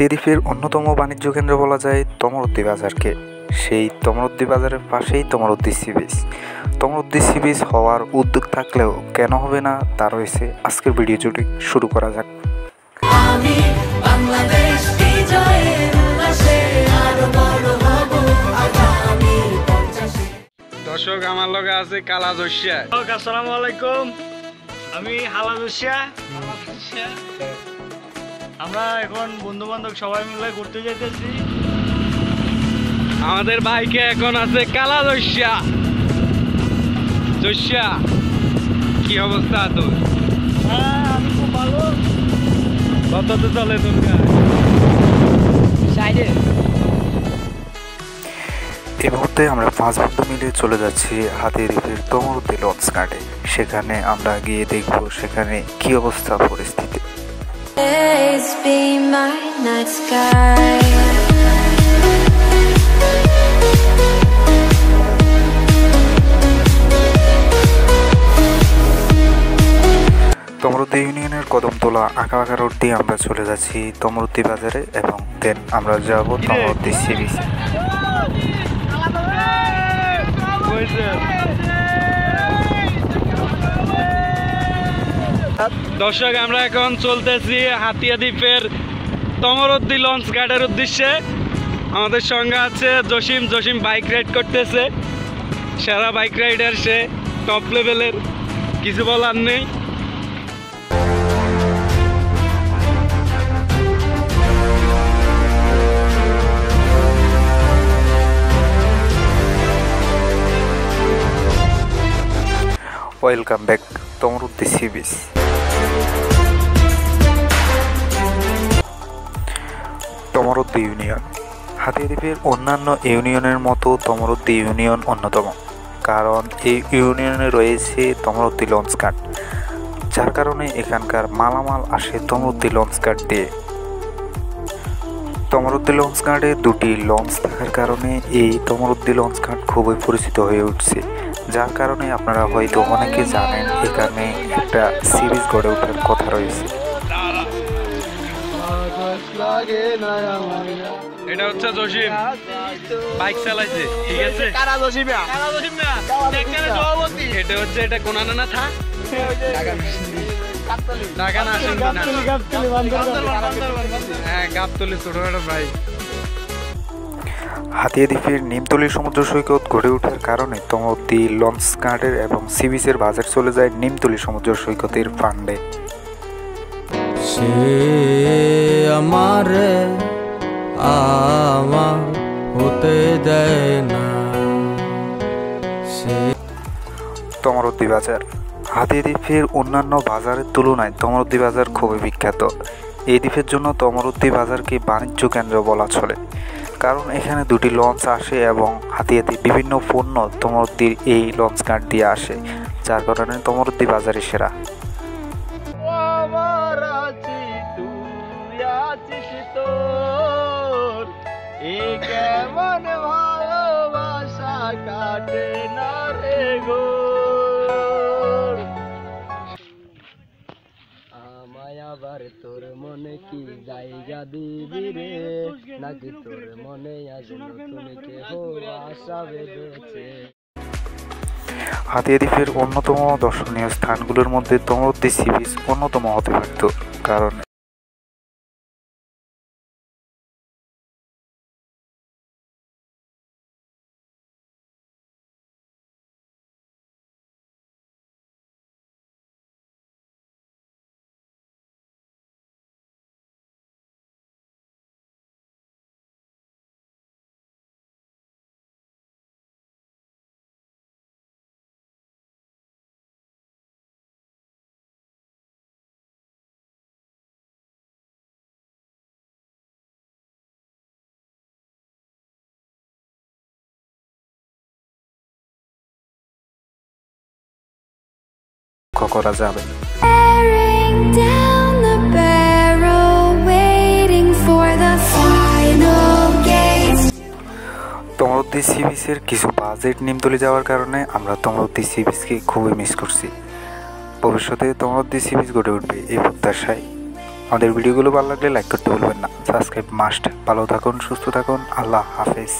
হাতিয়ারীফের অন্যতম বাণিজ্য কেন্দ্র বলা যায় তমরুদ্দি বাজারকে। সেই তমরুদ্দি বাজারের পাশেই Tamaruddi sea beach. Tamaruddi sea beach হওয়ার উদ্যোগ থাকলেও কেন হবে না তা রয়েছে আজকের ভিডিও জুড়ে। শুরু করা যাক। দর্শক, আমার লগে আছে কালা জশিয়া। আসসালামু আলাইকুম, আমি হালা জশিয়া। আমরা এখন বন্ধু বান্ধব সবাই মিলে ঘুরতে যেতেছি। আমাদের বাইকে এখন আছে কালা জশিয়া। জশিয়া, কি অবস্থা তোর? হ্যাঁ, আমি খুব ভালো। কততে চলে তোর? সাইডে এই মুহূর্তে আমরা 5 বন্ধু মিলে চলে যাচ্ছি হাতিয়ারীফের তমরুদ্দি লঞ্চ ঘাটে। সেখানে আমরা গিয়ে দেখব সেখানে কি অবস্থা পরিস্থিতি। তমরুদ্দি ইউনিয়নের কদমতলা আঁকা রোড দিয়ে আমরা চলে যাচ্ছি তমরুদ্দি বাজারে এবং দেন আমরা যাব তমরুদ্দি সি বিচে। দর্শক, আমরা এখন চলতেছি হাতিয়ারীফের তমরুদ্দি লঞ্চ ঘাটের উদ্দেশ্যে। আমাদের সঙ্গে আছে জসিম বাইক রাইড করতেছে। সেরা বাইক রাইডার সে, টপ লেভেলের, কিছু বলার নেই। Welcome back Tamruddi sea beach. Tamruddi union হাতিয়ারীফের অন্যান্য ইউনিয়নের মতো তমরুদ্দি ইউনিয়ন অন্যতম, কারণ এই ইউনিয়নে রয়েছে তমরুদ্দি লঞ্চ ঘাট, যার কারণে এখানকার মালামাল আসে তমরুদ্দি লঞ্চ ঘাট দিয়ে। তমরুদ্দি লঞ্চ ঘাটে 2টি লঞ্চ থাকার কারণে এই তমরুদ্দি লঞ্চ ঘাট খুবই পরিচিত হয়ে উঠছে, যার কারণে আপনারা হয়তো অনেকে জানেন এখানে একটা সি বিচ গড়ে ওঠার কথা রয়েছে। এটা হচ্ছে জসিম, বাইক চালাইছে, ঠিক আছে? এটা হচ্ছে, এটা কোনা না থা হ্যাঁ, গাবতলি ছোটখাটো ভাই। হাতিয়ারীফের নিমতলী সমুদ্র সৈকত গড়ে ওঠার কারণে তমরুদ্দি লঞ্চ ঘাটের এবং সি বিচের বাজার চলে যায় নিমতলী সমুদ্র সৈকতের ফান্ডে। সে আমার হতে দেয় না। তমরুদ্দি বাজার হাতিয়ারীফের অন্যান্য বাজারের তুলনায় তমরুদ্দি বাজার খুবই বিখ্যাত। এই দ্বীপের জন্য তমরুদ্দি বাজারকে বাণিজ্য কেন্দ্র বলা চলে, কারণ এখানে 2টি লঞ্চ আসে এবং হাতিয়াতে বিভিন্ন পণ্য তমরুদ্দির এই লঞ্চ ঘাট দিয়ে আসে, যার কারণে তমরুদ্দি বাজারই সেরা। আবার তোর মনে কি জায়গা দিবি রে, নাকি তোর মনে আজ নতুন কেহ আশা বেঁধেছে। হাতিয়ারীফের অন্যতম দর্শনীয় স্থানগুলোর মধ্যে তমরুদ্দি সি বিচ অন্যতম হতে পারত, কারণ করা যাবে। তমরুদ্দি সি বিচের কিছু বাজেট নিমতলী যাওয়ার কারণে আমরা তমরুদ্দি সি বিচকে খুবই মিস করছি। ভবিষ্যতে তমরুদ্দি সি বিচ গড়ে উঠবে এই প্রত্যাশায়। আমাদের ভিডিওগুলো ভালো লাগলে লাইক করতে ভুলবেন না, সাবস্ক্রাইব মাস্ট। ভালো থাকুন, সুস্থ থাকুন, আল্লাহ হাফেজ।